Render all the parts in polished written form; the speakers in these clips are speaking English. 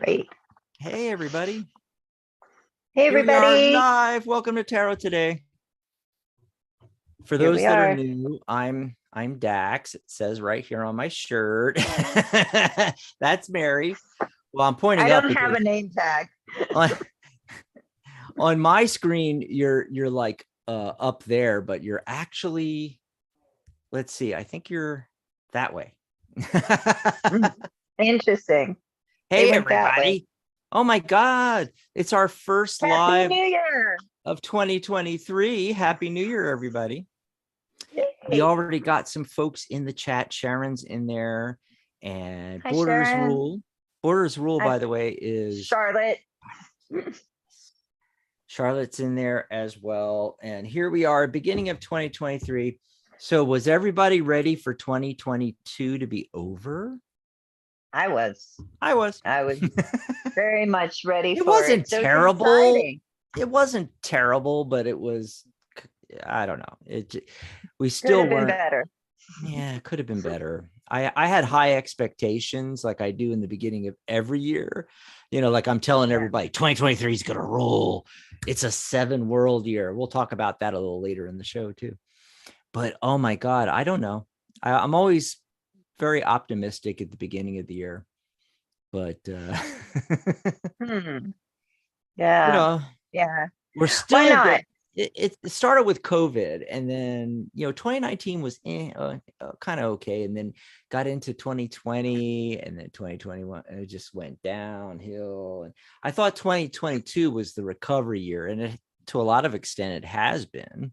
Great. Hey, everybody. Hey, Here we are everybody. live. Welcome to Tarot Today. For Here those we that are are. new, I'm Dax. It says right here on my shirt. That's Mary. Well, I'm pointing I up don't have because a name tag. on my screen, you're like up there, but you're actually, let's see, I think you're that way. Interesting. They Hey, went that way. everybody. Oh my God. It's our first Happy live New Year. of 2023. Happy New Year, everybody. Yay. We already got some folks in the chat. Sharon's in there, and Hi, Borders Sharon. Rule. Borders Rule, by the way, is Charlotte. Charlotte's in there as well. And here we are, beginning of 2023. So was everybody ready for 2022 to be over? I was very much ready It for wasn't it. So terrible. exciting. It wasn't terrible, but it was, I don't know. We still weren't better. Yeah, it could have been better. I had high expectations like I do in the beginning of every year. Like I'm telling everybody 2023 is going to roll. It's a 7 world year. We'll talk about that a little later in the show too. But oh my God, I don't know. I'm always very optimistic at the beginning of the year. But Yeah. we're still Why not? It started with COVID, and then 2019 was kind of okay, and then got into 2020, and then 2021, and it just went downhill. And I thought 2022 was the recovery year, and to a lot of extent it has been,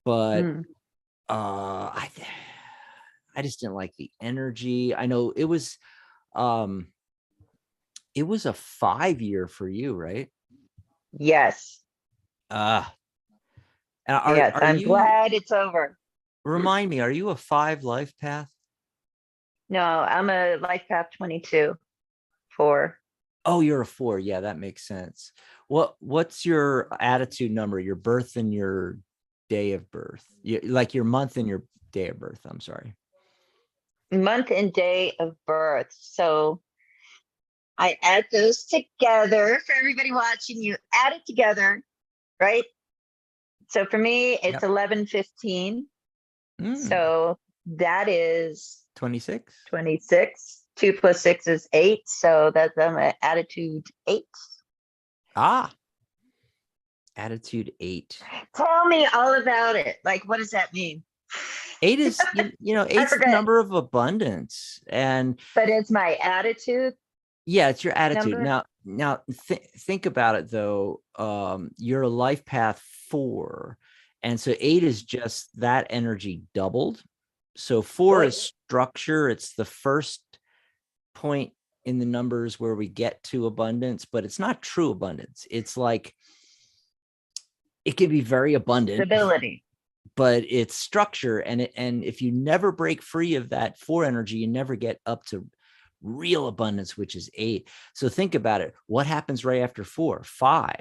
but I just didn't like the energy. I know it was a 5-year for you, right? Yes. Yes, I'm glad it's over. Remind me, are you a 5 life path? No, I'm a life path 22. 4. Oh, you're a 4. Yeah, that makes sense. What's your attitude number, your birth and your day of birth? Like your month and your day of birth. I'm sorry. Month and day of birth. So I add those together for everybody watching. You add it together, right? So for me, it's 11/15. So that is 26. 26. 2 + 6 is 8. So that's attitude 8. Attitude 8. Tell me all about it. Like, what does that mean? 8 is, 8's the number of abundance. But it's my attitude. Yeah, it's your attitude. Number? Now think about it though. You're a life path 4. And so 8 is just that energy doubled. So 4 is structure. It's the first point in the numbers where we get to abundance, but it's not true abundance. It's like, it can be very abundant. Stability. But it's structure. And if you never break free of that 4 energy, you never get up to real abundance, which is 8. So think about it. What happens right after 4? 5.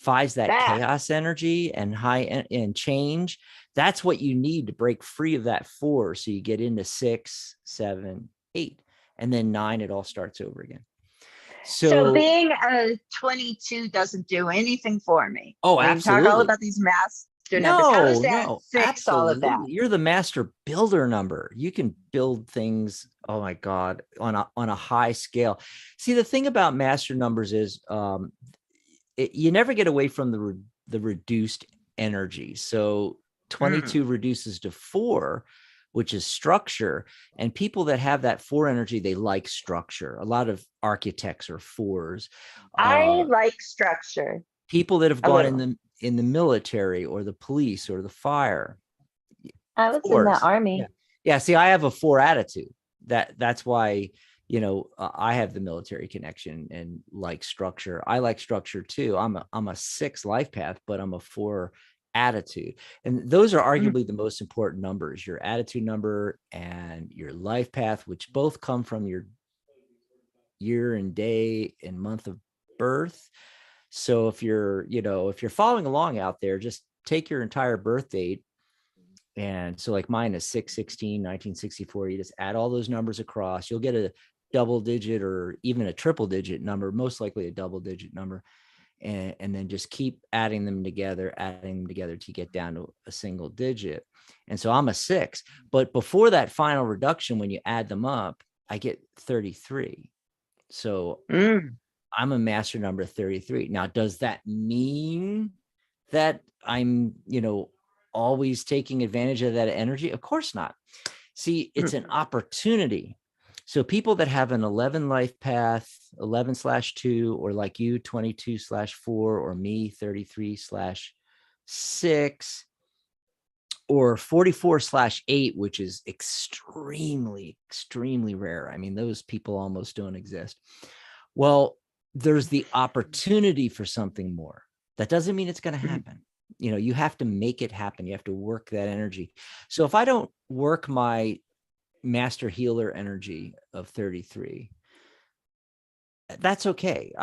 5's that chaos energy and high and change. That's what you need to break free of that 4. So you get into 6, 7, 8, and then 9, it all starts over again. So being a 22 doesn't do anything for me. Oh, absolutely. Talk all about these master numbers. How does that fix all of that? You're the master builder number. You can build things, oh my God, on a high scale. See, the thing about master numbers is you never get away from the reduced energy. So 22 reduces to 4, which is structure. And people that have that 4 energy, they like structure. A lot of architects are 4s. I like structure. People that have gone in the military or the police or the fire. I was in the army. Yeah. See, I have a 4 attitude. That's why, I have the military connection and like structure. I like structure too. I'm a 6 life path, but I'm a 4 attitude. And those are arguably the most important numbers, your attitude number and your life path, which both come from your year and day and month of birth. So if you're following along out there, just take your entire birth date. And so like mine is 6/16/1964. You just add all those numbers across. You'll get double digit or even a triple digit number, most likely a double digit number. And then just keep adding them together to get down to a single digit. And so I'm a 6, but before that final reduction, when you add them up, I get 33. So I'm a master number 33. Now, does that mean that I'm, always taking advantage of that energy? Of course not. See, it's an opportunity. So people that have an 11 life path, 11/2, or like you, 22/4, or me, 33/6, or 44/8, which is extremely, extremely rare. I mean, those people almost don't exist. Well, there's the opportunity for something more. That doesn't mean it's going to happen. You have to make it happen. You have to work that energy. So if I don't work my master healer energy of 33, that's okay.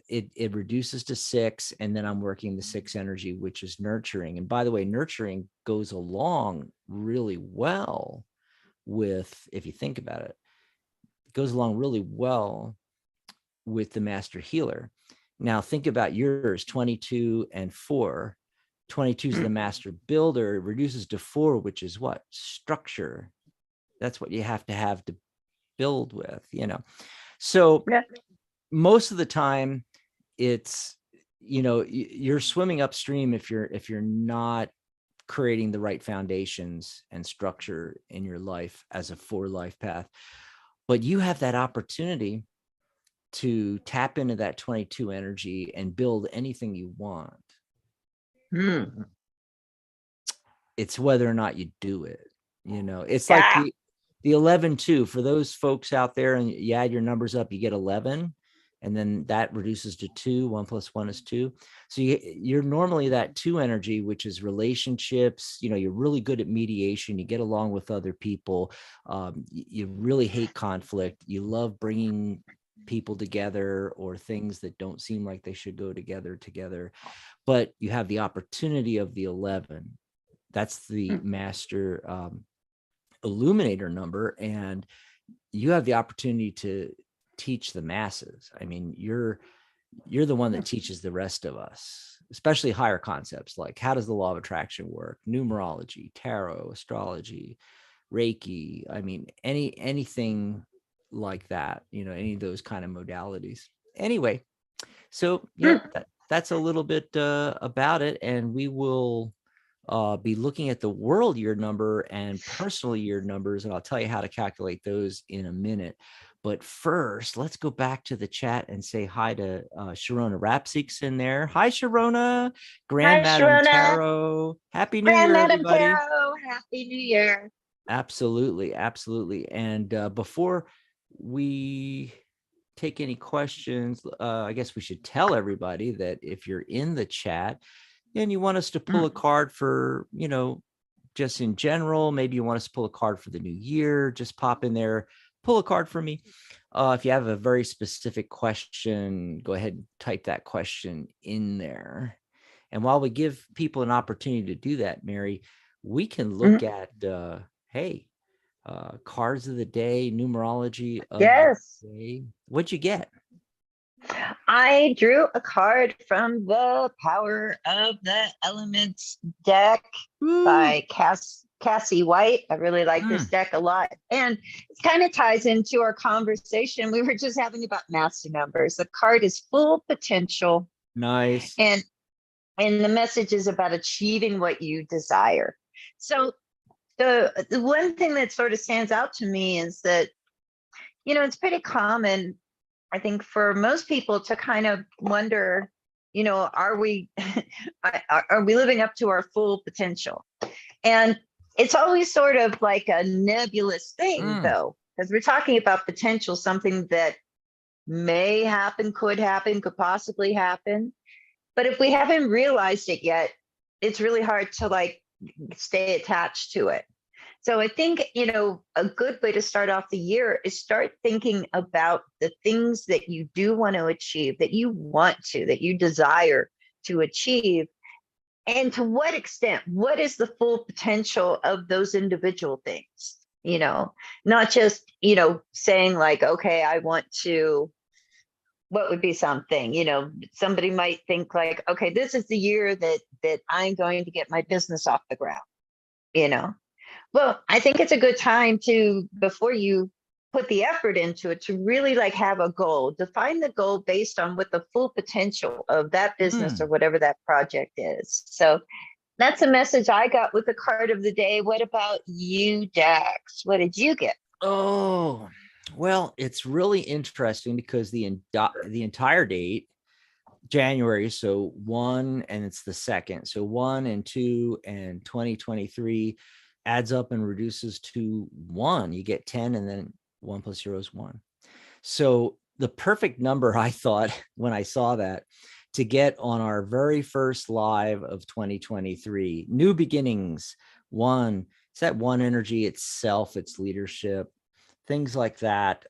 It reduces to 6, and then I'm working the 6 energy, which is nurturing. And by the way, nurturing goes along really well with, if you think about it, it goes along really well with the master healer. Now think about yours, 22 and 4. 22 is the master builder. It reduces to 4, which is what? Structure. That's what you have to build with, So most of the time it's, you're swimming upstream if you're not creating the right foundations and structure in your life as a 4 life path. But you have that opportunity to tap into that 22 energy and build anything you want. It's whether or not you do it. It's like the 11 too. For those folks out there, and you add your numbers up, you get 11, and then that reduces to 2. 1 + 1 is 2. So you're normally that 2 energy, which is relationships. You're really good at mediation. You get along with other people. You really hate conflict. You love bringing people together, or things that don't seem like they should go together. But you have the opportunity of the 11. That's the master illuminator number, and you have the opportunity to teach the masses. I mean, you're the one that teaches the rest of us, especially higher concepts like how does the law of attraction work, numerology, tarot, astrology, Reiki. I mean, anything like that, any of those kind of modalities. Anyway, so that's a little bit about it, and we will be looking at the world year number and personal year numbers, and I'll tell you how to calculate those in a minute. But first, let's go back to the chat and say hi to Sharona Rapsik's in there. Hi, Sharona. Grand Madam Tarot. Happy New Year, everybody. Tarot. Happy New Year. Absolutely. And before we take any questions, I guess we should tell everybody that if you're in the chat and you want us to pull a card for, just in general, maybe you want us to pull a card for the new year, just pop in there, pull a card for me. If you have a very specific question, go ahead and type that question in there. And while we give people an opportunity to do that, Mary, we can look at, cards of the day, numerology of the day. What'd you get? I drew a card from the Power of the Elements deck by Cassie White. I really like this deck a lot. And it kind of ties into our conversation we were just having about master numbers. The card is full potential. Nice. And the message is about achieving what you desire. So the one thing that sort of stands out to me is that, it's pretty common, I think, for most people to kind of wonder, are we living up to our full potential? And it's always sort of like a nebulous thing, though, because we're talking about potential, something that may happen, could possibly happen. But if we haven't realized it yet, it's really hard to stay attached to it. So I think, a good way to start off the year is start thinking about the things that you do want to achieve, that you desire to achieve. And to what extent, what is the full potential of those individual things? not just, saying like, okay, I want to, what would be something, somebody might think like, okay, this is the year that I'm going to get my business off the ground, you know. Well, I think it's a good time to, before you put the effort into it, to really like have a goal, define the goal based on what the full potential of that business or Hmm. whatever that project is. So that's a message I got with the card of the day. What about you, Dax? What did you get? Oh, well, it's really interesting because the entire date, January, so 1 and it's the second. So 1 and 2 and 2023 adds up and reduces to 1. You get 10 and then 1 plus 0 is 1. So the perfect number, I thought, when I saw that, to get on our very first live of 2023, new beginnings. One, it's that one energy itself, its leadership, things like that.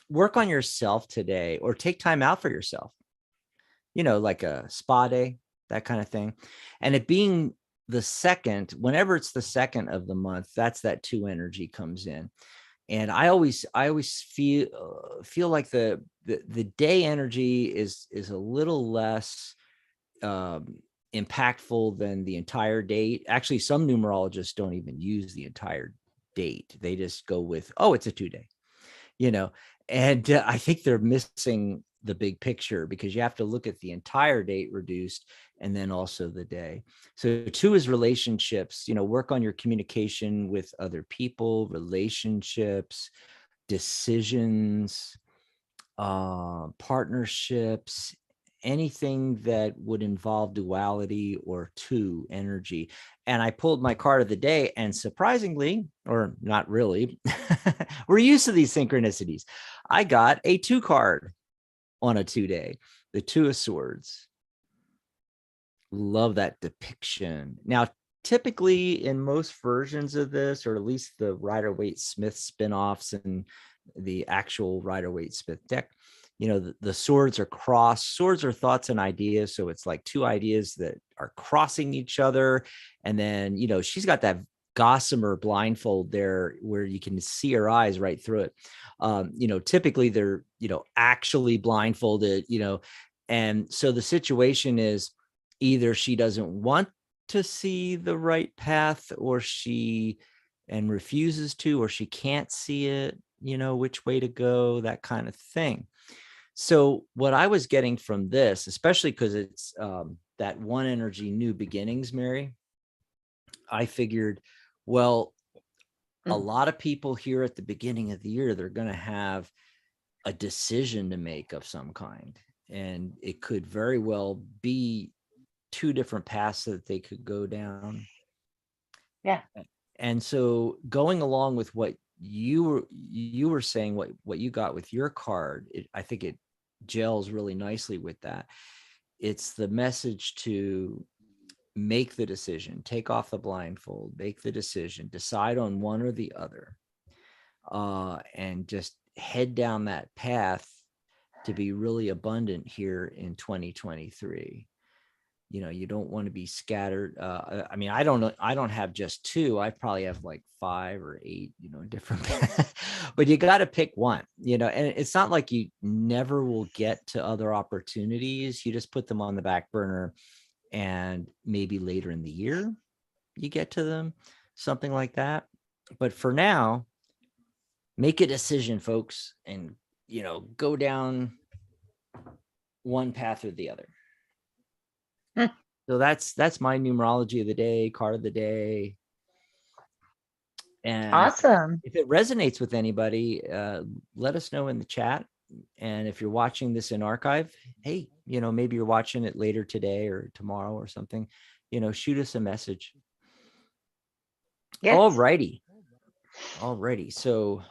Work on yourself today, or take time out for yourself, like a spa day, that kind of thing. And it being the second, whenever it's the second of the month, that's that 2 energy comes in. And I always feel like the day energy is a little less um, impactful than the entire date. Actually, some numerologists don't even use the entire date. They just go with, oh, it's a 2 day, you know. And I think they're missing the big picture, because you have to look at the entire date reduced and then also the day. So 2 is relationships, work on your communication with other people, relationships, decisions, partnerships, anything that would involve duality or 2 energy. And I pulled my card of the day, and surprisingly, or not really, we're used to these synchronicities. I got a 2 card on a 2 day, the 2 of Swords. Love that depiction. Now, typically in most versions of this, or at least the Rider-Waite-Smith spinoffs and the actual Rider-Waite-Smith deck, the swords are crossed. Swords are thoughts and ideas. So it's like 2 ideas that are crossing each other. And then, she's got that gossamer blindfold there where you can see her eyes right through it. Typically they're, actually blindfolded, and so the situation is either she doesn't want to see the right path, or she and refuses to, or she can't see it, which way to go, that kind of thing. So what I was getting from this, especially because it's that one energy, new beginnings, Mary, I figured, well, a Mm. lot of people here at the beginning of the year, they're going to have a decision to make of some kind. And it could very well be 2 different paths that they could go down. Yeah. And so going along with what you were saying, what you got with your card, I think it gels really nicely with that. It's the message to make the decision, take off the blindfold, make the decision, decide on one or the other, and just head down that path to be really abundant here in 2023. You don't want to be scattered. I mean, I don't know, I don't have just 2, I probably have like 5 or 8, different but you got to pick one, and it's not like you never will get to other opportunities. You just put them on the back burner, and maybe later in the year you get to them, something like that. But for now, make a decision, folks, and go down one path or the other. Hmm. So that's my numerology of the day, card of the day. And Awesome. if it resonates with anybody, let us know in the chat. And if you're watching this in archive, hey, maybe you're watching it later today or tomorrow or something, shoot us a message. All Yes. righty. All righty. So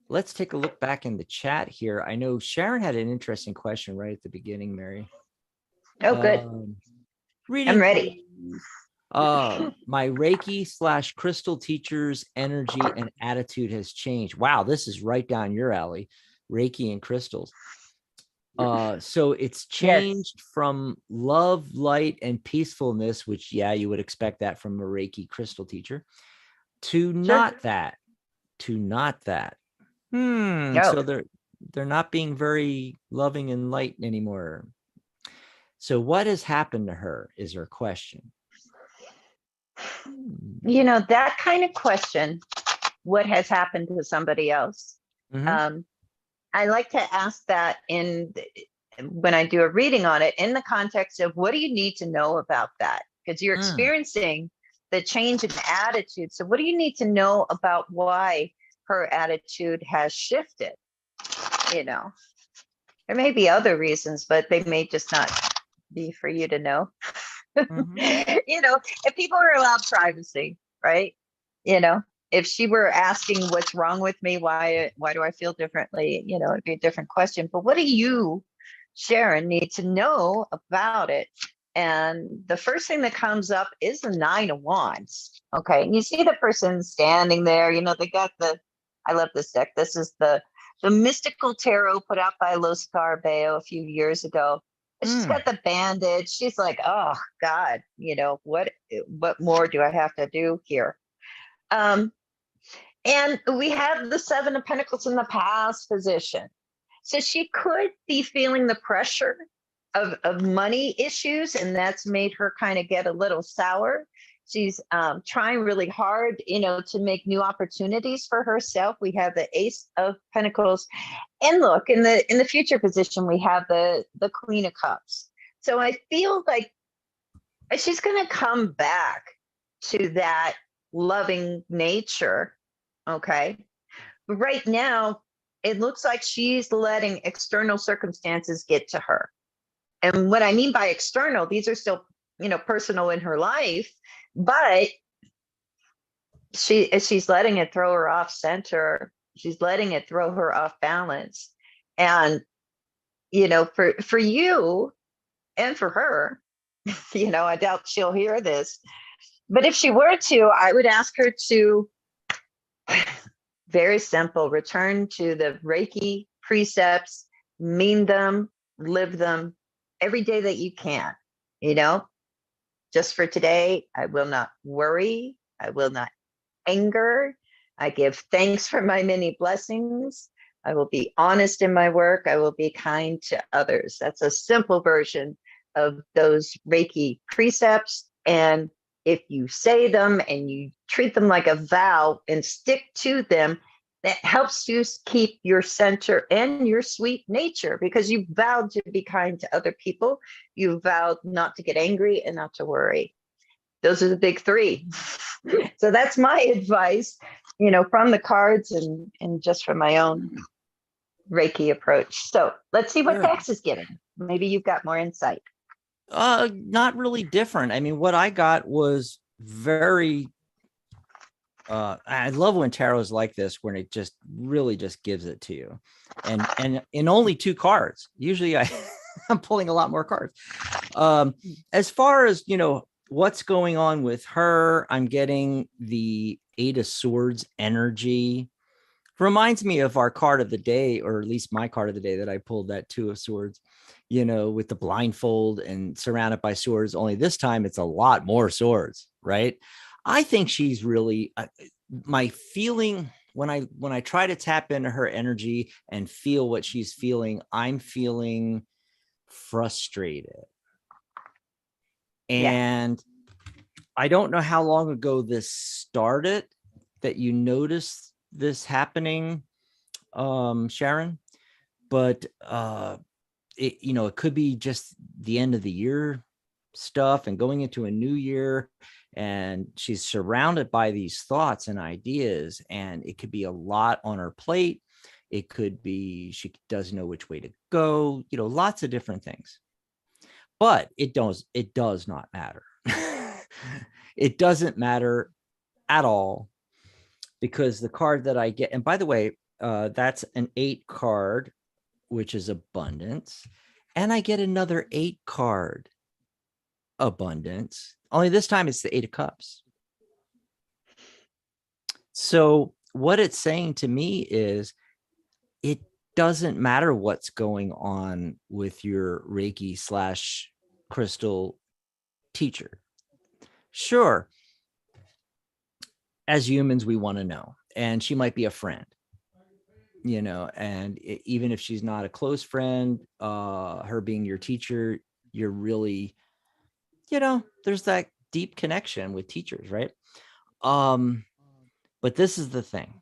let's take a look back in the chat here. I know Sharon had an interesting question right at the beginning, Mary. Oh, good. I'm Reading, ready. please. My Reiki / crystal teacher's energy and attitude has changed. Wow, this is right down your alley. Reiki and crystals. So it's Yes. changed from love, light, and peacefulness, which, yeah, you would expect that from a Reiki crystal teacher, to Sure. not that. to not that. So No. they're not being very loving and light anymore. So what has happened to her is her question. That kind of question, what has happened to somebody else? Mm-hmm. Um, I like to ask that when I do a reading on it in the context of what do you need to know about that? Because you're experiencing the change in attitude. So what do you need to know about why her attitude has shifted? There may be other reasons, but they may just not be for you to know. Mm-hmm. If people are allowed privacy, right? If she were asking what's wrong with me, why do I feel differently? It'd be a different question. But what do you, Sharon, need to know about it? And the first thing that comes up is the 9 of Wands. Okay. And you see the person standing there, they got I love this deck. This is the mystical tarot put out by Los Carbeo a few years ago. She's got the bandage. She's like, oh God, what more do I have to do here? And we have the 7 of Pentacles in the past position. So she could be feeling the pressure of money issues, and that's made her kind of get a little sour. She's trying really hard, to make new opportunities for herself. We have the Ace of Pentacles, and look, in the future position, we have the Queen of Cups. So I feel like she's going to come back to that loving nature. Okay. But right now, it looks like she's letting external circumstances get to her. And what I mean by external, these are still, personal in her life, but she's letting it throw her off center. She's letting it throw her off balance. And, for you and for her, I doubt she'll hear this, but if she were to, I would ask her to, very simple, return to the Reiki precepts, mean them, live them every day that you can. Just for today, I will not worry. I will not anger. I give thanks for my many blessings. I will be honest in my work. I will be kind to others. That's a simple version of those Reiki precepts. And if you say them and you treat them like a vow and stick to them, that helps you keep your center and your sweet nature, because you vowed to be kind to other people. You vowed not to get angry and not to worry. Those are the big 3. So that's my advice, from the cards and just from my own Reiki approach. So let's see what Dax is giving. Maybe you've got more insight. Not really different. I mean, what I got was very I love when tarot is like this, when it just really just gives it to you, and in only 2 cards. Usually I'm pulling a lot more cards. As far as what's going on with her, I'm getting the 8 of Swords energy. Reminds me of our card of the day, or at least my card of the day that I pulled, that 2 of Swords, with the blindfold and surrounded by swords. Only this time it's a lot more swords, right? I think she's really my feeling when I try to tap into her energy and feel what she's feeling. I'm feeling frustrated. And I don't know how long ago this started that you noticed this happening, Sharon, but it could be just the end of the year stuff and going into a new year, and she's surrounded by these thoughts and ideas, and it could be a lot on her plate. It could be she doesn't know which way to go, lots of different things. But it does not matter. It doesn't matter at all, because the card that I get, and by the way, that's an 8 card, which is abundance, and I get another 8 card, abundance, only this time it's the 8 of Cups. So what it's saying to me is it doesn't matter what's going on with your Reiki / crystal teacher. Sure, as humans, we want to know. and she might be a friend, and even if she's not a close friend, her being your teacher, you're really, there's that deep connection with teachers, right? But this is the thing.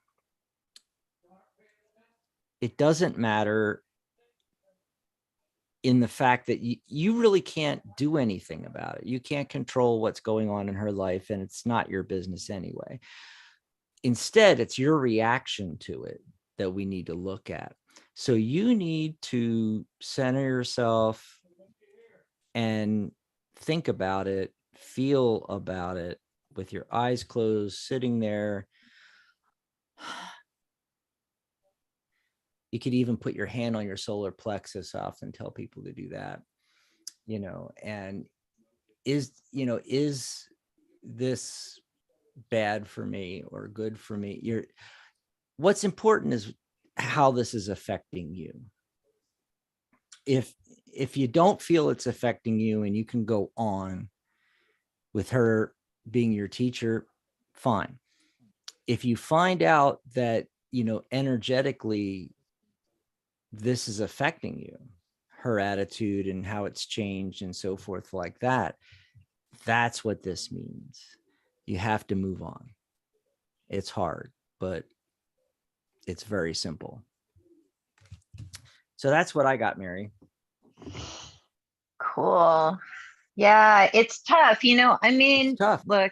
It doesn't matter in the fact that you really can't do anything about it. You can't control what's going on in her life, and it's not your business anyway. Instead, it's your reaction to it that we need to look at. So you need to center yourself and think about it, feel about it with your eyes closed, sitting there. You could even put your hand on your solar plexus. I often tell people to do that, and is this bad for me or good for me? What's important is how this is affecting you. If you don't feel it's affecting you and you can go on with her being your teacher, fine. If you find out that, energetically, this is affecting you, her attitude and how it's changed and so forth like that, that's what this means. You have to move on. It's hard, but it's very simple. So that's what I got, Mary. Cool. Yeah, it's tough. It's tough. Look,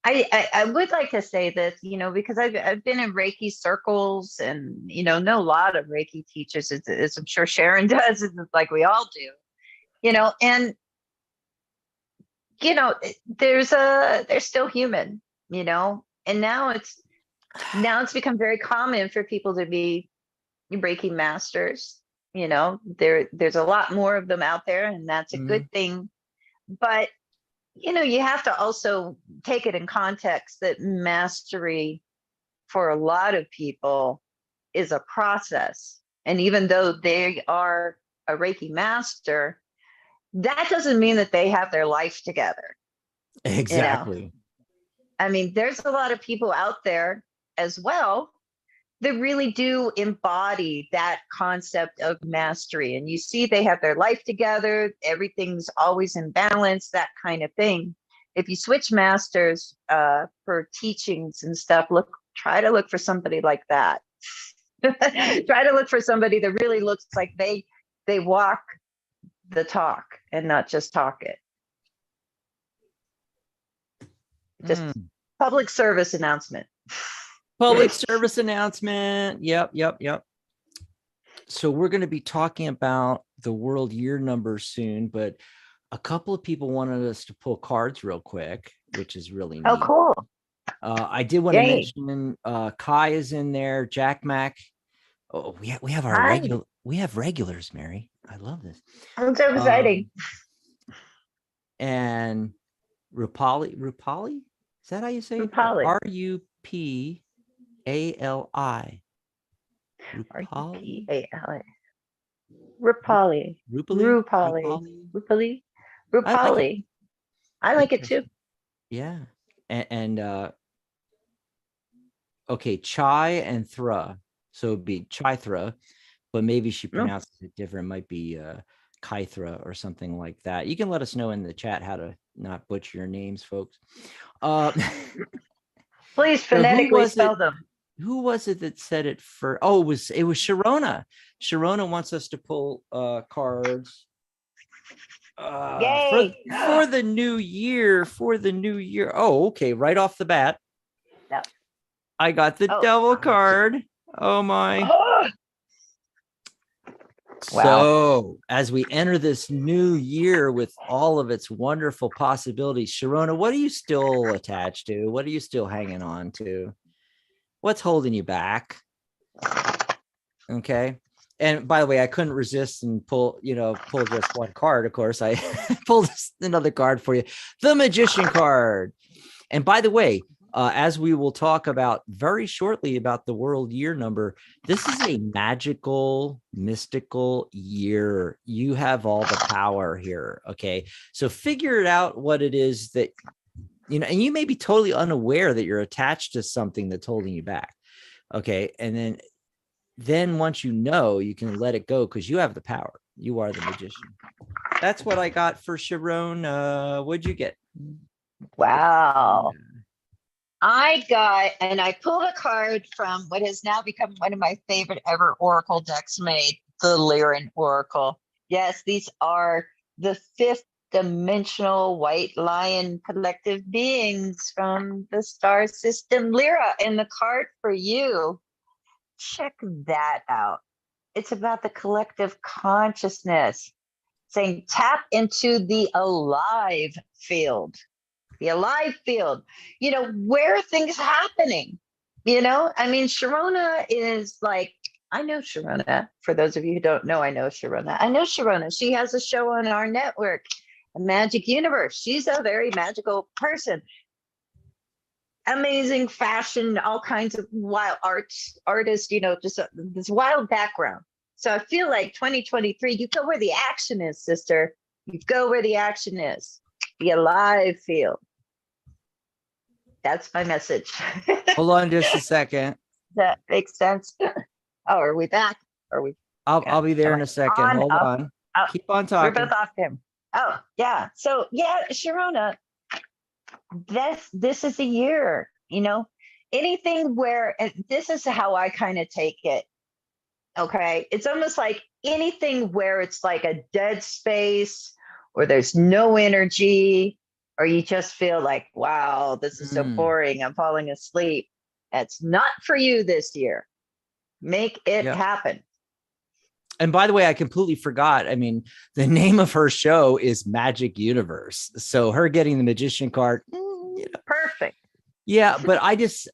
I would like to say this, because I've been in Reiki circles and, know a lot of Reiki teachers, as I'm sure Sharon does, it's like we all do, and, they're still human, and now it's become very common for people to be Reiki masters. There's a lot more of them out there, and that's a good thing. But you have to also take it in context that mastery for a lot of people is a process. And even though they are a Reiki master, that doesn't mean that they have their life together. Exactly. There's a lot of people out there as well that really do embody that concept of mastery. And you see they have their life together, everything's always in balance, that kind of thing. If you switch masters for teachings and stuff, try to look for somebody like that. Try to look for somebody that really looks like they walk the talk and not just talk it. Just public service announcement. Public service announcement. Yep. So we're going to be talking about the world year number soon, but a couple of people wanted us to pull cards real quick, which is really neat. Oh, cool. I did want to mention Kai is in there, Jack Mac. Oh, we have our regulars, Mary. I love this. I'm so exciting. And Rupali, is that how you say it? Rupali. Rupali. Rupali. I like it too. Yeah. And okay, Chai and Thra. So it'd be Chaithra, but maybe she pronounces it different. It might be Kaithra or something like that. You can let us know in the chat how to not butcher your names, folks. Please phonetically spell them. Who was it that said it first? Oh, it was Sharona. Sharona wants us to pull cards for the new year. Oh, okay. Right off the bat, I got the devil card. Oh my. Wow. So as we enter this new year with all of its wonderful possibilities, Sharona, what are you still attached to? What are you still hanging on to? What's holding you back? Okay. And by the way, I couldn't resist and pull just one card. Of course, I pulled another card for you, the Magician card. And by the way, as we will talk about very shortly about the world year number, this is a magical, mystical year. You have all the power here. Okay. So figure it out what it is that and you may be totally unaware that you're attached to something that's holding you back. Okay. And then once you know, you can let it go because you have the power. You are the magician. That's what I got for Sharon. What'd you get? Wow. I got, and I pulled a card from what has now become one of my favorite ever Oracle decks made, the Lyran Oracle. Yes, these are the fifth dimensional white lion collective beings from the star system Lyra. And the card for you, check that out. It's about the collective consciousness, saying tap into the alive field. The alive field, where are things happening? I mean, Sharona is like, I know Sharona. For those of you who don't know, I know Sharona. I know Sharona. She has a show on our network, a Magic Universe. She's a very magical person. Amazing fashion, all kinds of wild artists, just this wild background. So I feel like 2023, you go where the action is, sister. You go where the action is. The alive field. That's my message. Hold on just a second. That makes sense. Oh, are we back? Are we? I'll be there in a second. Hold on. Keep on talking. We're both off him. Oh, yeah. So yeah, Sharona, this is a year, anything where, and this is how I kind of take it. Okay. It's almost like anything where it's like a dead space or there's no energy, or you just feel like, wow, this is so boring. I'm falling asleep. That's not for you this year. Make it happen. And by the way, I completely forgot. I mean, the name of her show is Magic Universe. So her getting the magician card. Perfect. Yeah. But I just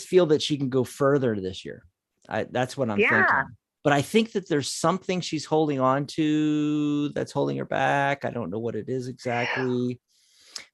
feel that she can go further this year. That's what I'm thinking. But I think that there's something she's holding on to that's holding her back. I don't know what it is exactly.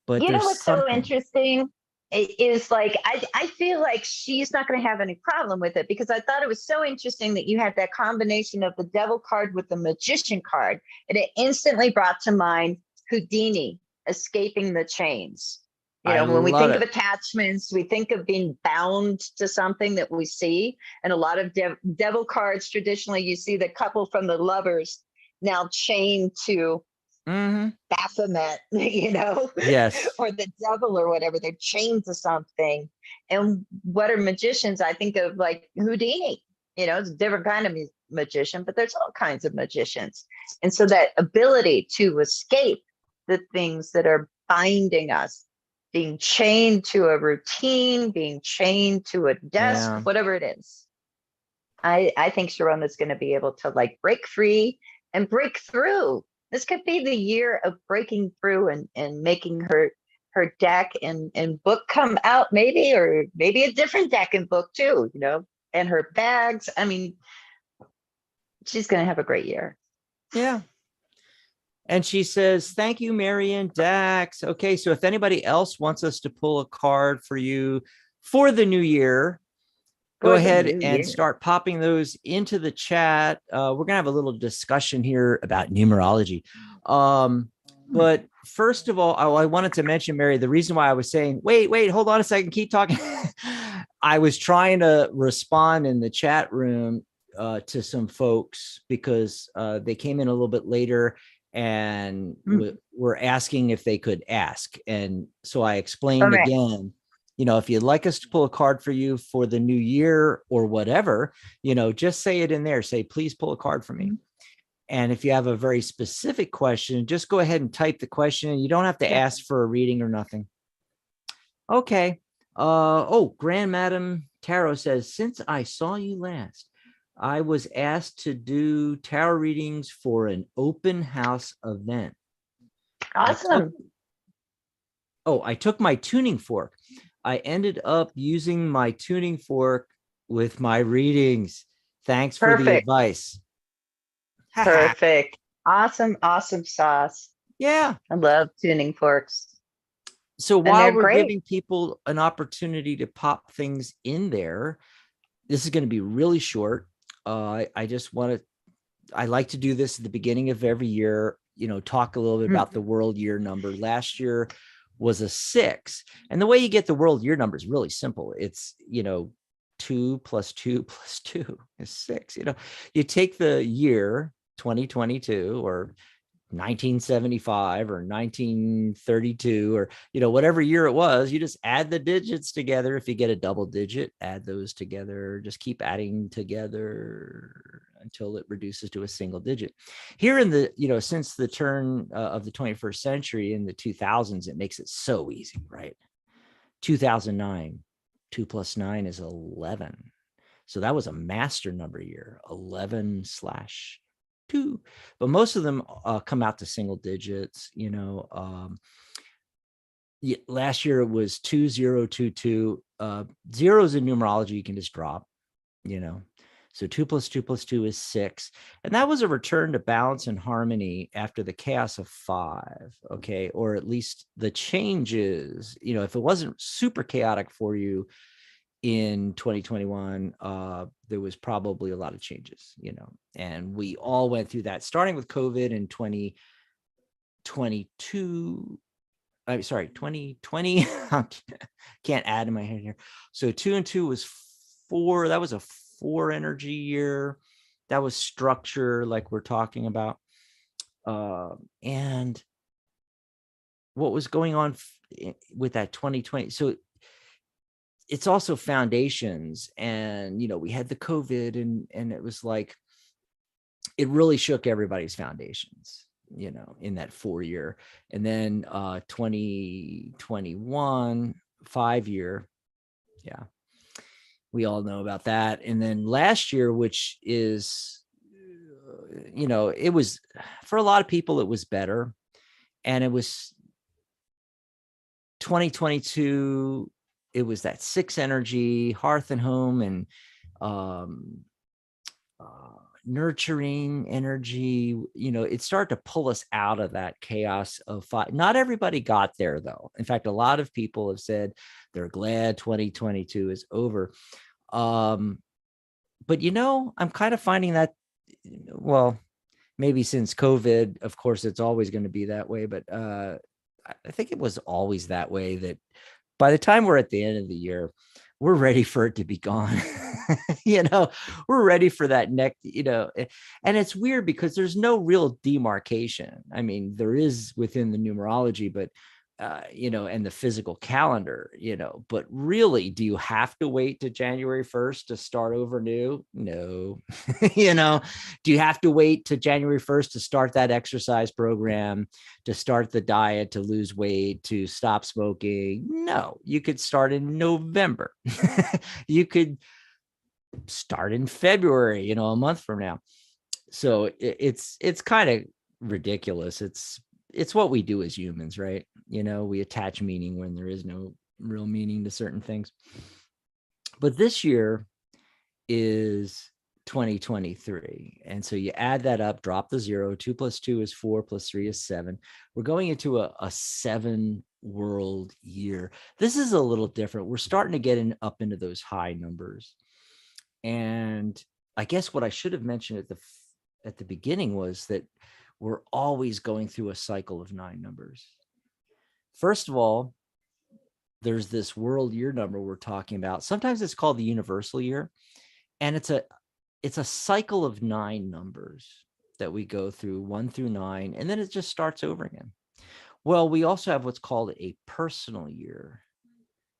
But what's so interesting is like, I feel like she's not going to have any problem with it, because I thought it was so interesting that you had that combination of the devil card with the magician card. And it instantly brought to mind Houdini escaping the chains. When we think of attachments, we think of being bound to something that we see. And a lot of devil cards, traditionally, you see the couple from the Lovers now chained to Baphomet, yes, or the devil or whatever. They're chained to something. And what are magicians? I think of like Houdini. It's a different kind of magician, but there's all kinds of magicians. And so that ability to escape the things that are binding us, being chained to a routine, being chained to a desk, whatever it is. I think Sharona's going to be able to like break free and break through. This could be the year of breaking through and making her deck and book come out, maybe, or maybe a different deck and book too, and her bags. I mean, she's going to have a great year. Yeah. And she says, thank you, Mary and Dax. Okay. So if anybody else wants us to pull a card for you for the new year, go ahead and start popping those into the chat. We're going to have a little discussion here about numerology. But first of all, I wanted to mention, Mary, the reason why I was saying, wait, hold on a second, keep talking. I was trying to respond in the chat room to some folks because they came in a little bit later and were asking if they could ask. And so I explained again, if you'd like us to pull a card for you for the new year or whatever, just say it in there. Say, please pull a card for me. And if you have a very specific question, just go ahead and type the question. You don't have to ask for a reading or nothing. Okay. Grand Madam Tarot says, since I saw you last, I was asked to do tarot readings for an open house event. Awesome. I took my tuning fork. I ended up using my tuning fork with my readings. Thanks for the advice. Perfect. Awesome sauce. Yeah. I love tuning forks. So while we're giving people an opportunity to pop things in there, this is going to be really short. I like to do this at the beginning of every year, talk a little bit about the world year number. Last year was a 6. And the way you get the world year number is really simple. It's, 2 plus 2 plus 2 is 6. You take the year 2022 or 1975 or 1932 or whatever year it was, you just add the digits together. If you get a double digit, add those together, just keep adding together until it reduces to a single digit. Here in the since the turn of the 21st century, in the 2000s, it makes it so easy, right? 2009, 2 plus 9 is 11. So that was a master number year, 11/2. But most of them come out to single digits. Last year it was 2022. Zeros in numerology you can just drop. So 2 plus 2 plus 2 is 6. And that was a return to balance and harmony after the chaos of 5. Okay. Or at least the changes, if it wasn't super chaotic for you in 2021, there was probably a lot of changes, and we all went through that, starting with COVID in 2022. I'm sorry, 2020. Can't add in my head here. So 2 and 2 was 4. That was a 4 energy year. That was structure, like we're talking about. And what was going on with that 2020? So it's also foundations, and we had the COVID, and it was like it really shook everybody's foundations, in that 4-year. And then 2021 5-year, yeah, we all know about that. And then last year, which is it was, for a lot of people it was better, and it was 2022. It was that 6 energy, hearth and home, and nurturing energy. It started to pull us out of that chaos of 5. Not everybody got there, though. In fact, a lot of people have said they're glad 2022 is over. But I'm kind of finding that, well, maybe since COVID, of course, it's always going to be that way. But I think it was always that way, that by the time we're at the end of the year, we're ready for it to be gone. We're ready for that next, and it's weird because there's no real demarcation. I mean, there is within the numerology, but and the physical calendar, but really, do you have to wait to January 1st to start over new? No. Do you have to wait to January 1st to start that exercise program, to start the diet, to lose weight, to stop smoking? No, you could start in November. You could start in February, a month from now. So it's kind of ridiculous. It's what we do as humans, right? We attach meaning when there is no real meaning to certain things. But this year is 2023. And so you add that up, drop the 0. 2 plus 2 is 4, plus 3 is 7. We're going into a 7 world year. This is a little different. We're starting to get up into those high numbers. And I guess what I should have mentioned at the beginning was that we're always going through a cycle of 9 numbers. First of all, there's this world year number we're talking about. Sometimes it's called the universal year, and it's a cycle of 9 numbers that we go through, 1 through 9, and then it just starts over again. Well, we also have what's called a personal year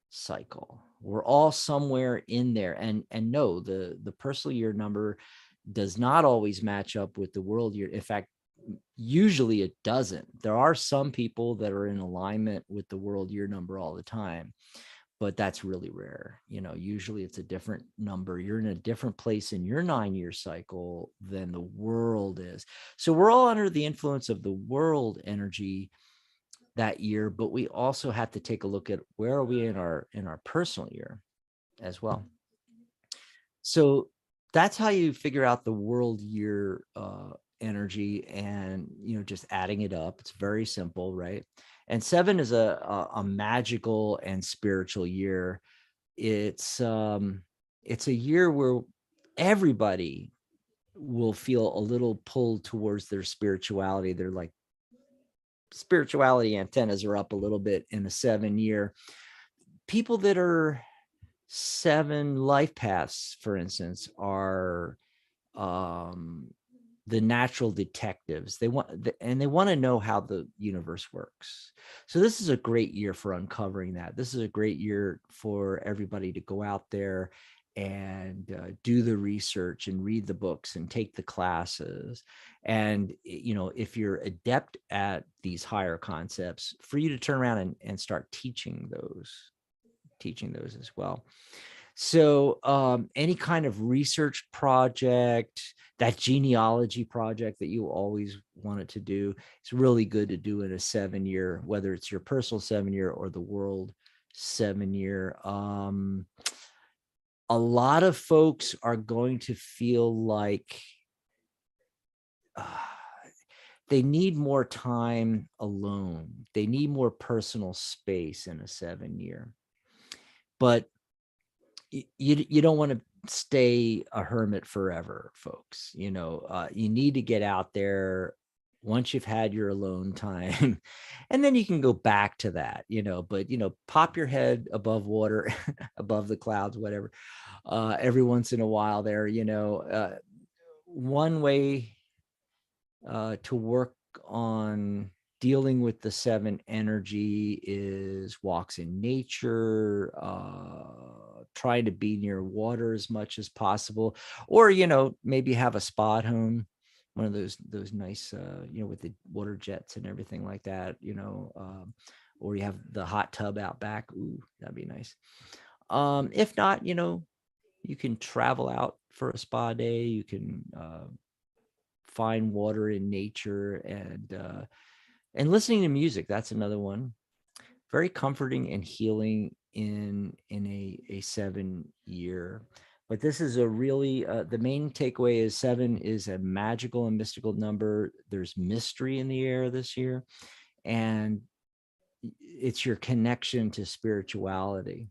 cycle. We're all somewhere in there, and no, the personal year number does not always match up with the world year. In fact, usually it doesn't. There are some people that are in alignment with the world year number all the time, but that's really rare. Usually it's a different number. You're in a different place in your 9-year cycle than the world is. So we're all under the influence of the world energy that year, but we also have to take a look at where are we in our personal year as well. So that's how you figure out the world year energy, and just adding it up. It's very simple, right? And 7 is a magical and spiritual year. It's a year where everybody will feel a little pulled towards their spirituality. They're like spirituality antennas are up a little bit in a 7-year. People that are 7 life paths, for instance, are the natural detectives. They want to know how the universe works. So this is a great year for uncovering that. This is a great year for everybody to go out there and do the research and read the books and take the classes. And if you're adept at these higher concepts, for you to turn around and start teaching those as well. So any kind of research project, that genealogy project that you always wanted to do, it's really good to do in a 7-year, whether it's your personal 7-year or the world 7-year. A lot of folks are going to feel like they need more time alone. They need more personal space in a 7-year. But you don't want to stay a hermit forever, folks. You need to get out there once you've had your alone time, and then you can go back to that, but pop your head above water, above the clouds, whatever, every once in a while there. One way to work on dealing with the 7 energy is walks in nature, try to be near water as much as possible, or maybe have a spa at home, one of those nice with the water jets and everything like that, or you have the hot tub out back. Ooh, that'd be nice. If not, you can travel out for a spa day. You can find water in nature, and listening to music. That's another one. Very comforting and healing in a 7-year. But this is a really the main takeaway is 7 is a magical and mystical number. There's mystery in the air this year, and it's your connection to spirituality.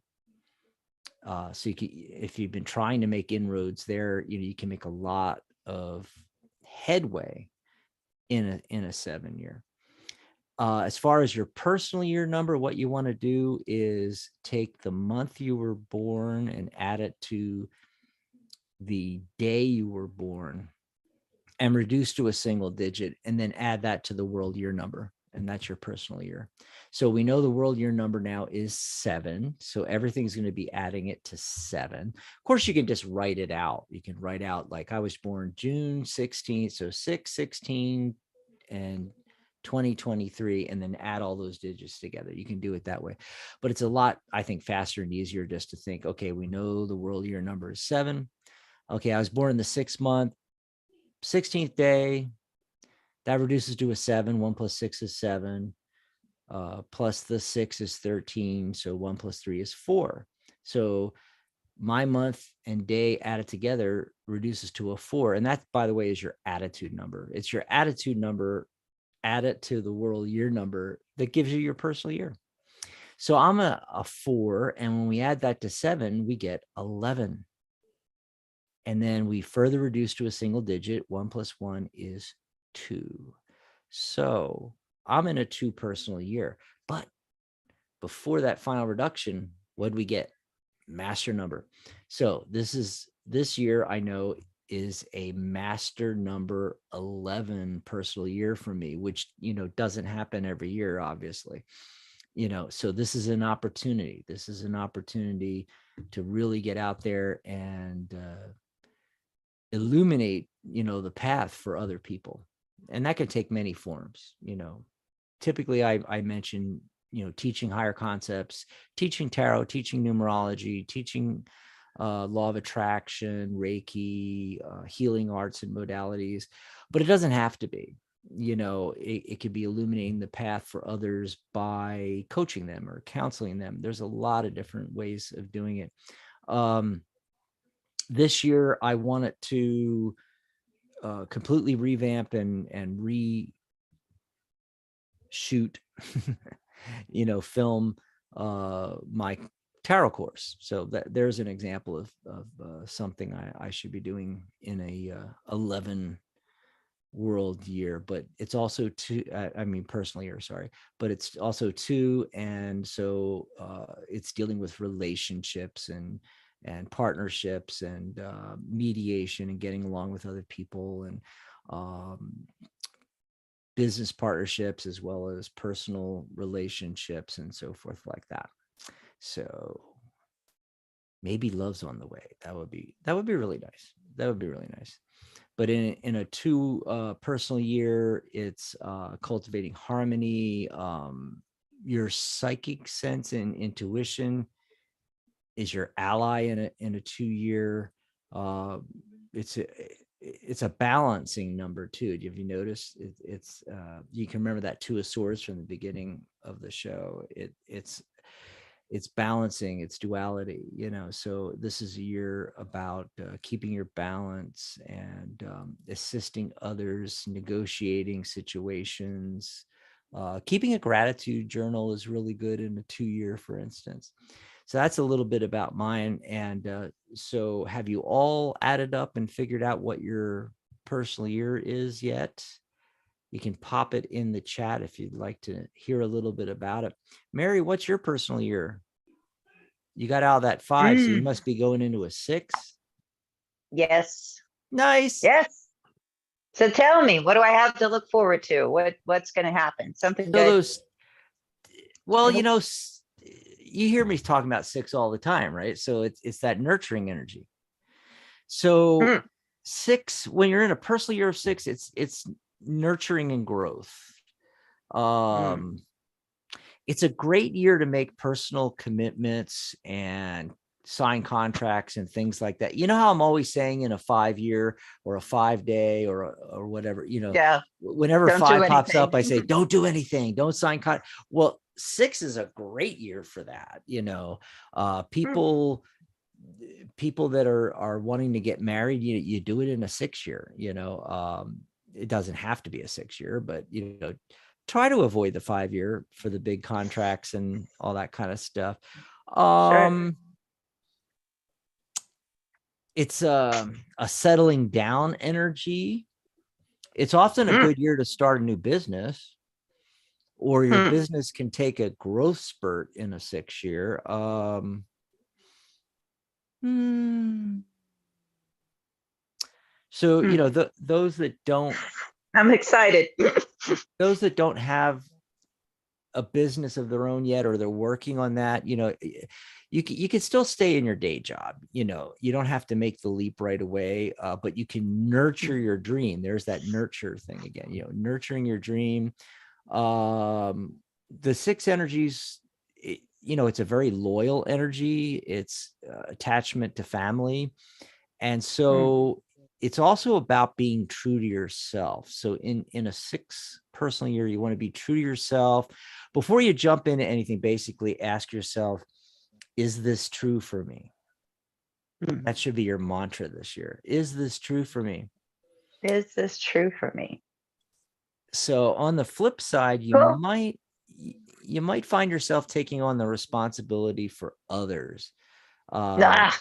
So if you've been trying to make inroads there, you can make a lot of headway in a 7-year. As far as your personal year number, what you want to do is take the month you were born and add it to the day you were born and reduce to a single digit, and then add that to the world year number. And that's your personal year. So we know the world year number now is 7. So everything's going to be adding it to 7. Of course, you can just write it out. You can write out like I was born June 16th. So 6/16 and 2023, and then add all those digits together. You can do it that way. But it's a lot, I think, faster and easier just to think, okay, we know the world year number is 7. Okay, I was born in the 6th month, 16th day. That reduces to a 7. 1 plus 6 is 7. Plus the 6 is 13. So 1 plus 3 is 4. So my month and day added together reduces to a 4. And that, by the way, is your attitude number. It's your attitude number, add it to the world year number that gives you your personal year. So I'm a 4. And when we add that to 7, we get 11. And then we further reduce to a single digit. 1 plus 1 is 2. So I'm in a 2 personal year. But before that final reduction, what did we get? Master number. So this year, I know, is a master number 11 personal year for me, which doesn't happen every year, obviously. So this is an opportunity. This is an opportunity to really get out there and illuminate the path for other people. And that can take many forms. Typically I mention teaching higher concepts, teaching tarot, teaching numerology, teaching law of attraction, Reiki, healing arts and modalities. But it doesn't have to be. It could be illuminating the path for others by coaching them or counseling them. There's a lot of different ways of doing it. This year, I wanted to completely revamp and reshoot, film my tarot course. So there's an example of something I should be doing in a 11 world year, but it's also two, I mean, personal year, sorry, but it's also two. And so it's dealing with relationships and partnerships and mediation and getting along with other people and business partnerships as well as personal relationships and so forth like that. So maybe love's on the way. That would be really nice. That would be really nice. But in a two personal year, it's cultivating harmony. Your psychic sense and intuition is your ally in a 2 year. It's a balancing number too. Have you noticed? It's you can remember that Two of Swords from the beginning of the show. It's balancing, it's duality, so this is a year about keeping your balance and assisting others, negotiating situations. Keeping a gratitude journal is really good in a 2 year, for instance. So that's a little bit about mine. And so have you all added up and figured out what your personal year is yet? You can pop it in the chat if you'd like to hear a little bit about it. Mary, what's your personal year? You got out of that 5, so you must be going into a 6. Yes. Nice. Yes. So tell me, what do I have to look forward to? What's going to happen? Something good? Well, you hear me talking about 6 all the time, right? So it's that nurturing energy. So 6, when you're in a personal year of 6, it's nurturing and growth. It's a great year to make personal commitments and sign contracts and things like that. You know how I'm always saying in a 5-year or a 5-day or whatever, Yeah. Whenever Don't 5 do pops up, I anything. say, don't do anything. Don't sign contract. Well, 6 is a great year for that. People that are wanting to get married, you do it in a 6-year, it doesn't have to be a 6-year, but try to avoid the 5-year for the big contracts and all that kind of stuff. Sure. It's a settling down energy. It's often a good year to start a new business, or your business can take a growth spurt in a 6-year. So, those that don't, I'm excited. those that don't have a business of their own yet, or they're working on that, you can still stay in your day job. You don't have to make the leap right away, but you can nurture your dream. There's that nurture thing again, nurturing your dream. The 6 energies, it's a very loyal energy. It's attachment to family. And so it's also about being true to yourself. So in a 6 personal year, you want to be true to yourself. Before you jump into anything, basically ask yourself, is this true for me? That should be your mantra this year. Is this true for me? Is this true for me? So on the flip side, you might find yourself taking on the responsibility for others. And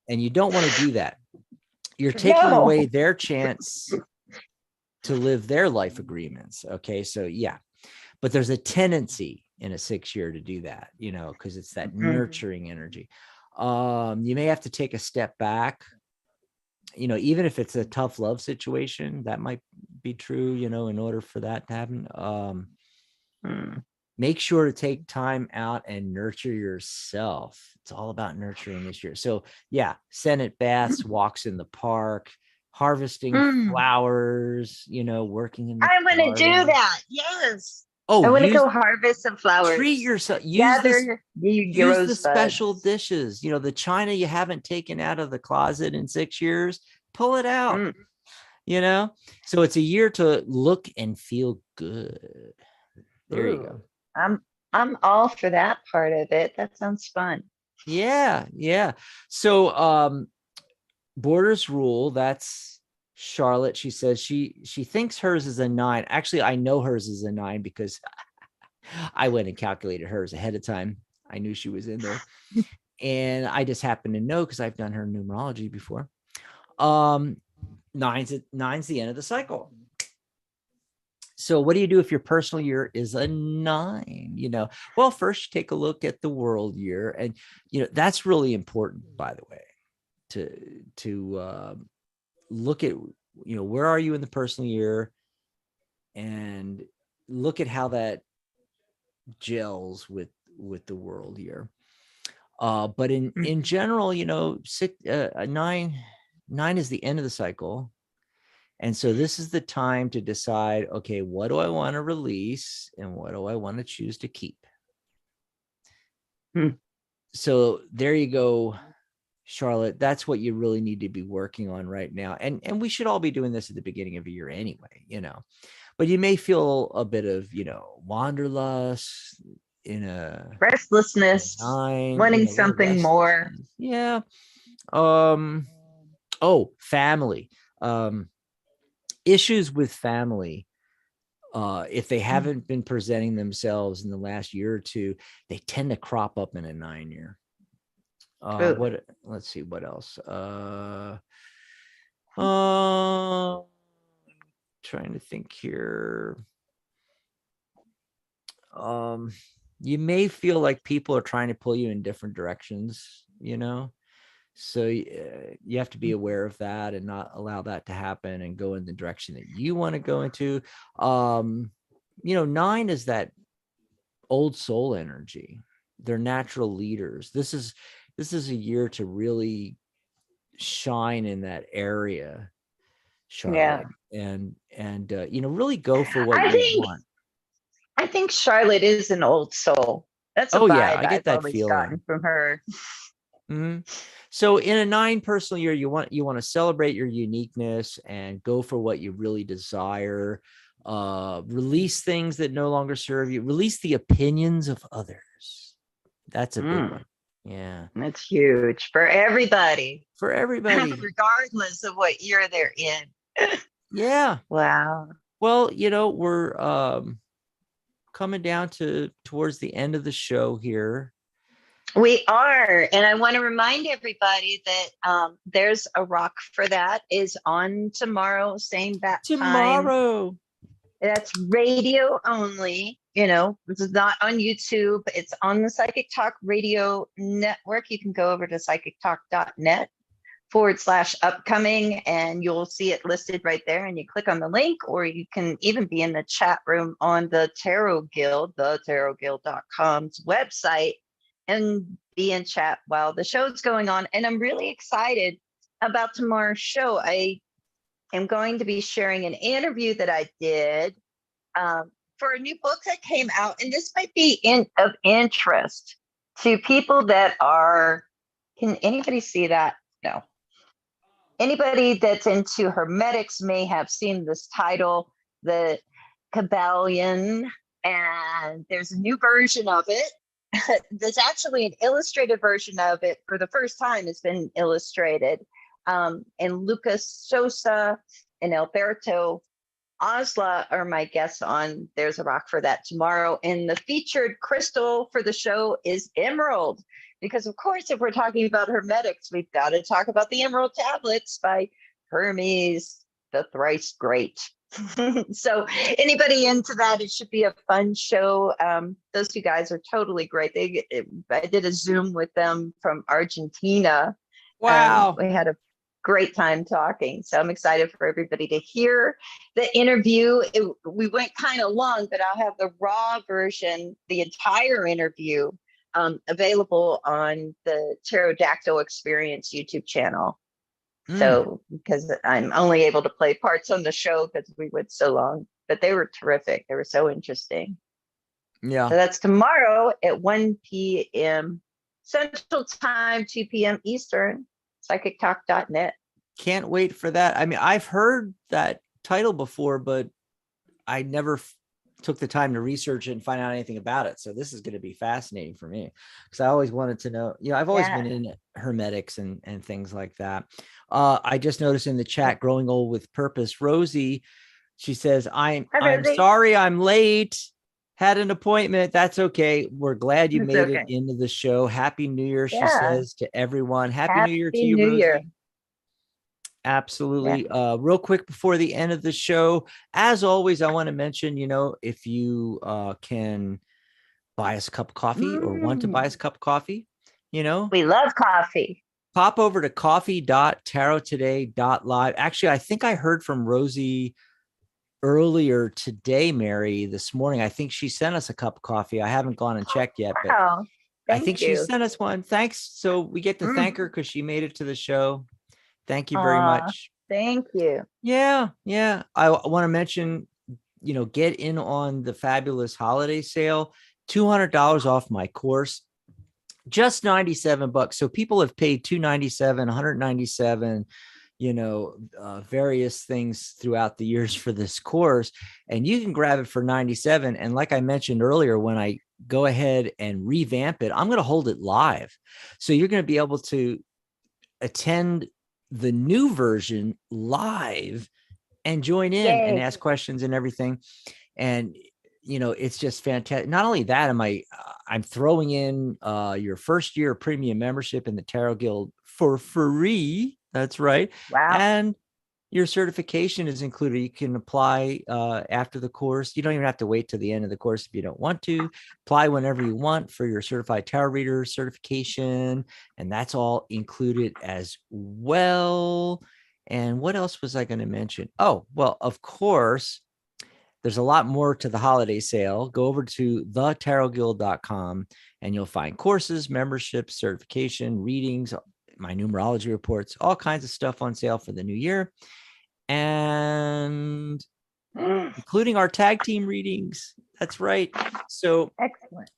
you don't want to do that. You're taking away their chance to live their life agreements. Okay. So yeah, but there's a tendency in a 6-year to do that, because it's that nurturing energy. You may have to take a step back, even if it's a tough love situation, that might be true, in order for that to happen. Make sure to take time out and nurture yourself. It's all about nurturing this year. So yeah, Senate baths, walks in the park, harvesting flowers, working in the I want to do garden. that. Yes. Oh, I want to go harvest some flowers. Treat yourself. Use the special dishes. The china you haven't taken out of the closet in 6 years, pull it out. So it's a year to look and feel good. There you go. I'm all for that part of it. That sounds fun. Yeah. So Borders rule, that's Charlotte. She says she thinks hers is a 9. Actually, I know hers is a 9 because I went and calculated hers ahead of time. I knew she was in there. And I just happen to know because I've done her numerology before. Nine's the end of the cycle. So what do you do if your personal year is a 9? Well, first take a look at the world year, and that's really important, by the way, to look at where are you in the personal year, and look at how that gels with the world year. But in general, a 9 is the end of the cycle. And so this is the time to decide, okay, what do I want to release and what do I want to choose to keep? So there you go, Charlotte. That's what you really need to be working on right now. And we should all be doing this at the beginning of a year anyway, but you may feel a bit of, wanderlust in a Restlessness, 9, wanting a little something more. restlessness. Yeah. Family. Issues with family. If they haven't been presenting themselves in the last year or two, they tend to crop up in a 9 year. Let's see what else. Trying to think here. You may feel like people are trying to pull you in different directions, so you have to be aware of that and not allow that to happen and go in the direction that you want to go into. 9 is that old soul energy. They're natural leaders. This is a year to really shine in that area, Charlotte. Yeah. And really go for what you want. I think Charlotte is an old soul. That's a Oh yeah, vibe I get I've that always feeling gotten from her. Mm-hmm. So in a 9 personal year, you want to celebrate your uniqueness and go for what you really desire. Release things that no longer serve you. Release the opinions of others. That's a big one. Yeah. That's huge for everybody. For everybody. Regardless of what year they're in. Yeah. Wow. Well, we're coming down towards the end of the show here. We are. And I want to remind everybody that there's a rock for that is on tomorrow, same bat tomorrow. Time. That's radio only. This is not on YouTube. It's on the Psychic Talk Radio Network. You can go over to psychictalk.net/upcoming and you'll see it listed right there. And you click on the link, or you can even be in the chat room on the Tarot Guild, thetarotguild.com's website, and be in chat while the show's going on. And I'm really excited about tomorrow's show. I am going to be sharing an interview that I did for a new book that came out. And this might be of interest to people that are, can anybody see that? No. Anybody that's into hermetics may have seen this title, The Kabbalion, and there's a new version of it. There's actually an illustrated version of it for the first time. It's been illustrated. And Lucas Sosa and Alberto Osla are my guests on There's a Rock for That tomorrow. And the featured crystal for the show is emerald. Because, of course, if we're talking about hermetics, we've got to talk about the emerald tablets by Hermes the Thrice Great. So anybody into that, it should be a fun show. Those two guys are totally great. I did a Zoom with them from Argentina. Wow. We had a great time talking. So I'm excited for everybody to hear the interview. We went kind of long, but I'll have the raw version, the entire interview, available on the Pterodactyl Experience YouTube channel. So, because I'm only able to play parts on the show because we went so long, but they were terrific. They were so interesting. Yeah. So that's tomorrow at 1 p.m. Central Time, 2 p.m. Eastern, psychictalk.net. Can't wait for that. I mean, I've heard that title before, but I never took the time to research it and find out anything about it. So this is going to be fascinating for me because I always wanted to know, I've always been in hermetics and things like that. I just noticed in the chat, Growing Old with Purpose, Rosie, she says, I'm sorry I'm late. Had an appointment. That's okay. We're glad you made it into the show. Happy New Year, she says to everyone. Happy New Year to you, Rosie. Absolutely. Real quick before the end of the show, as always, I want to mention, if you can buy us a cup of coffee or want to buy us a cup of coffee, We love coffee. pop over to coffee.tarottoday.live. Actually, I think I heard from Rosie earlier today, Mary, this morning. I think she sent us a cup of coffee. I haven't gone and checked yet, but Wow. I think Thank she you. sent us one. Thanks. So we get to thank her because she made it to the show. Thank you very Aw, much. thank you. Yeah. I want to mention, get in on the fabulous holiday sale, $200 off my course, just $97. So people have paid $297, $197, various things throughout the years for this course, and you can grab it for $97. And like I mentioned earlier, when I go ahead and revamp it, I'm going to hold it live. So you're going to be able to attend the new version live and join in and Yay. ask questions and everything. And it's just fantastic. Not only that, I'm throwing in your first year premium membership in the Tarot Guild for free. That's right. Wow. And your certification is included. You can apply after the course. You don't even have to wait till the end of the course if you don't want to. Apply whenever you want for your certified tarot reader certification. And that's all included as well. And what else was I going to mention? Oh, well, of course, there's a lot more to the holiday sale. Go over to thetarotguild.com and you'll find courses, memberships, certification, readings, my numerology reports, all kinds of stuff on sale for the new year. And including our tag team readings. That's right. So excellent.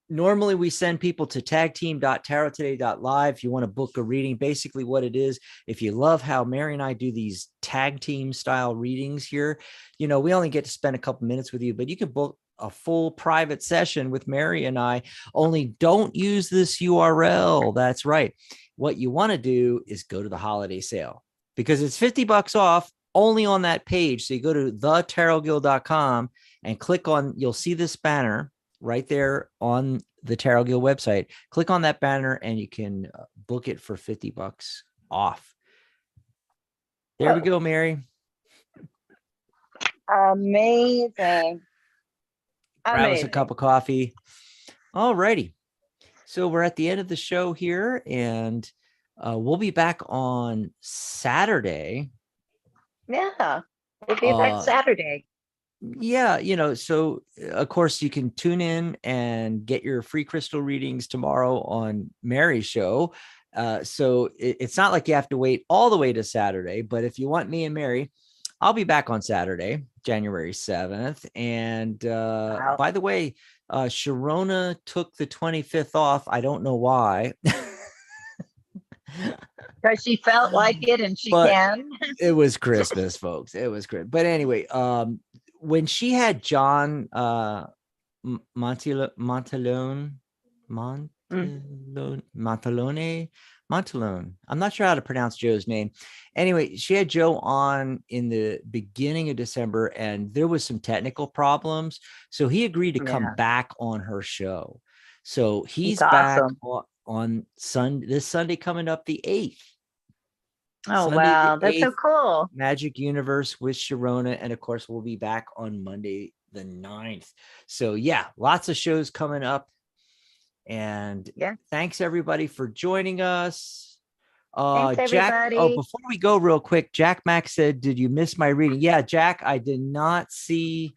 Normally we send people to tagteam.tarottoday.live if you want to book a reading. Basically what it is, if you love how Mary and I do these tag team style readings here, we only get to spend a couple minutes with you, but you can book a full private session with Mary and I. Only don't use this URL. That's right. What you want to do is go to the holiday sale because it's $50 off only on that page. So you go to thetarotguild.com and click on, you'll see this banner right there on the Tarot Guild website. Click on that banner and you can book it for $50 off. There we go, Mary. Amazing. Grab us a cup of coffee. All righty. So we're at the end of the show here, and we'll be back on Saturday. Yeah, we'll be back Saturday. Yeah, so of course you can tune in and get your free crystal readings tomorrow on Mary's show. So it's not like you have to wait all the way to Saturday, but if you want me and Mary, I'll be back on Saturday, January 7th. And wow. By the way, Sharona took the 25th off. I don't know why. Because she felt like it and she can. It was Christmas, folks. It was great. But anyway, when she had John Montalone, I'm not sure how to pronounce Joe's name. Anyway, she had Joe on in the beginning of December, and there was some technical problems. So he agreed to come back on her show. So he's back on this Sunday coming up, the 8th. Oh, Sunday, wow. That's so cool. Magic Universe with Sharona. And of course, we'll be back on Monday, the 9th. So yeah, lots of shows coming up. And thanks everybody for joining us. Thanks, Jack, everybody. before we go real quick, Jack Mack said, did you miss my reading? Yeah, Jack, I did not see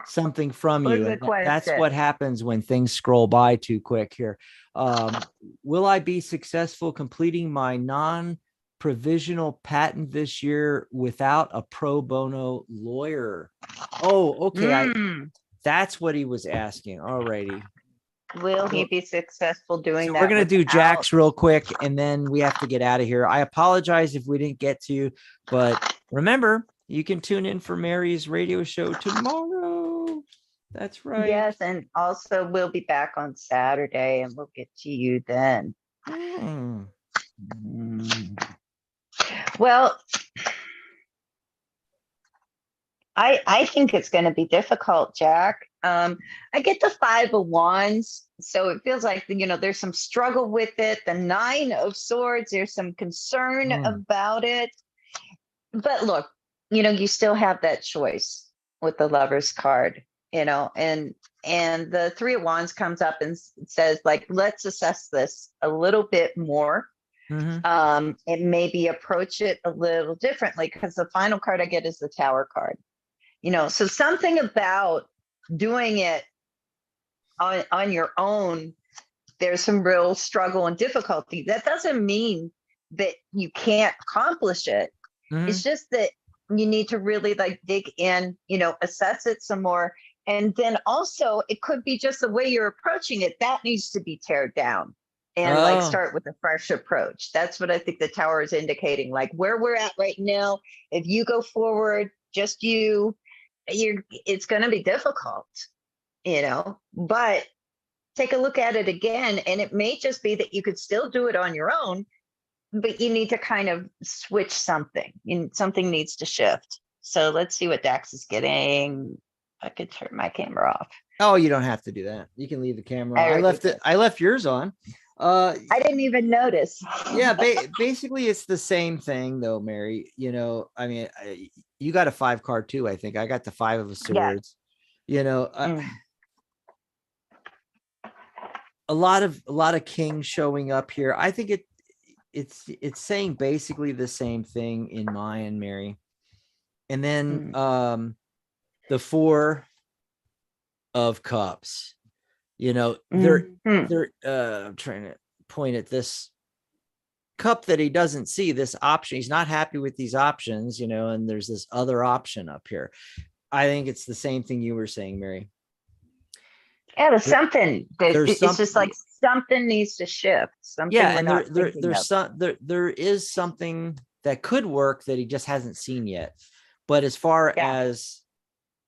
something from you. And that's what happens when things scroll by too quick here. Will I be successful completing my non-provisional patent this year without a pro bono lawyer? Oh, okay. That's what he was asking. Alrighty. Will he be successful doing that? We're going to do Jack's real quick, and then we have to get out of here. I apologize if we didn't get to you, but remember, you can tune in for Mary's radio show tomorrow. That's right. Yes, and also we'll be back on Saturday, and we'll get to you then. Well, I think it's going to be difficult, Jack. I get the 5 of Wands, so it feels like, there's some struggle with it. The 9 of Swords, there's some concern about it. But look, you still have that choice with the Lover's card, and the Three of Wands comes up and says, like, let's assess this a little bit more. Mhm. And maybe approach it a little differently, because the final card I get is the Tower card. So something about doing it on your own, there's some real struggle and difficulty. That doesn't mean that you can't accomplish it. It's Mhm. just that you need to really like dig in, assess it some more. And then also it could be just the way you're approaching it that needs to be teared down, and like Oh, start with a fresh approach. That's what I think the Tower is indicating, like where we're at right now. If you go forward, just it's going to be difficult, but take a look at it again. And it may just be that you could still do it on your own, but you need to kind of switch something. Something needs to shift. So let's see what Dax is getting. I could turn my camera off. oh, you don't have to do that. You can leave the camera I on. I already left it. did. I left yours on. Uh, I didn't even notice. yeah, basically it's the same thing though, Mary. I mean, you got a 5 card too. I think I got the 5 of swords. You know, Mm. a lot of kings showing up here. I think it's saying basically the same thing in Mayan, Mary. And then Mm. the 4 of Cups. They're Mm. I'm trying to point at this cup that he doesn't see, this option. He's not happy with these options, and there's this other option up here. I think it's the same thing you were saying, Mary. Yeah, there's There, something that there's it's some, just like something needs to shift, something yeah, we're and not thinking there's of. there is something that could work that he just hasn't seen yet. But as far Yeah, as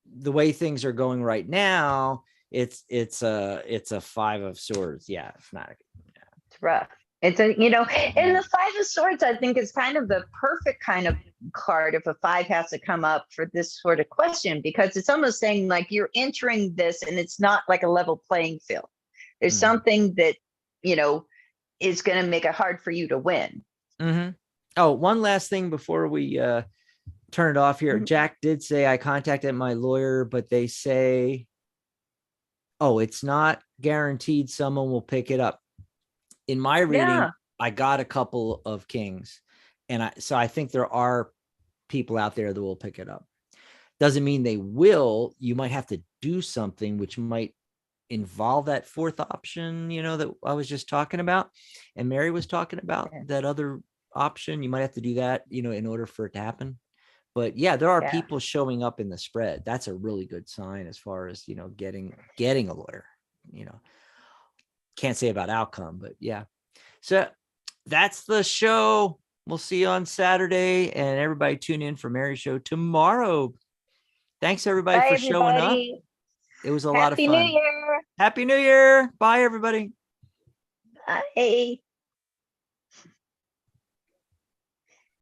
the way things are going right now, it's a 5 of Swords. Yeah, it's not. it's rough. And the Five of Swords, I think, is kind of the perfect kind of card if a five has to come up for this sort of question, because it's almost saying like you're entering this and it's not like a level playing field. There's Mm-hmm. something that, you know, is going to make it hard for you to win. Mm-hmm. Oh, one last thing before we turn it off here. Mhm. Jack did say I contacted my lawyer, but they say, oh, it's not guaranteed someone will pick it up. In my reading, Yeah, I got a couple of kings, and I think there are people out there that will pick it up. Doesn't mean they will. You might have to do something which might involve that 4th option, that I was just talking about, and Mary was talking about yeah, that other option. You might have to do that, in order for it to happen. But yeah, there are yeah. people showing up in the spread. That's a really good sign as far as, getting a lawyer. Can't say about outcome, but yeah. So that's the show. We'll see you on Saturday, and everybody tune in for Mary's show tomorrow. Thanks everybody Bye, for showing up. everybody. It was a lot of Happy New fun. Year. Happy New Year. Bye everybody. Bye.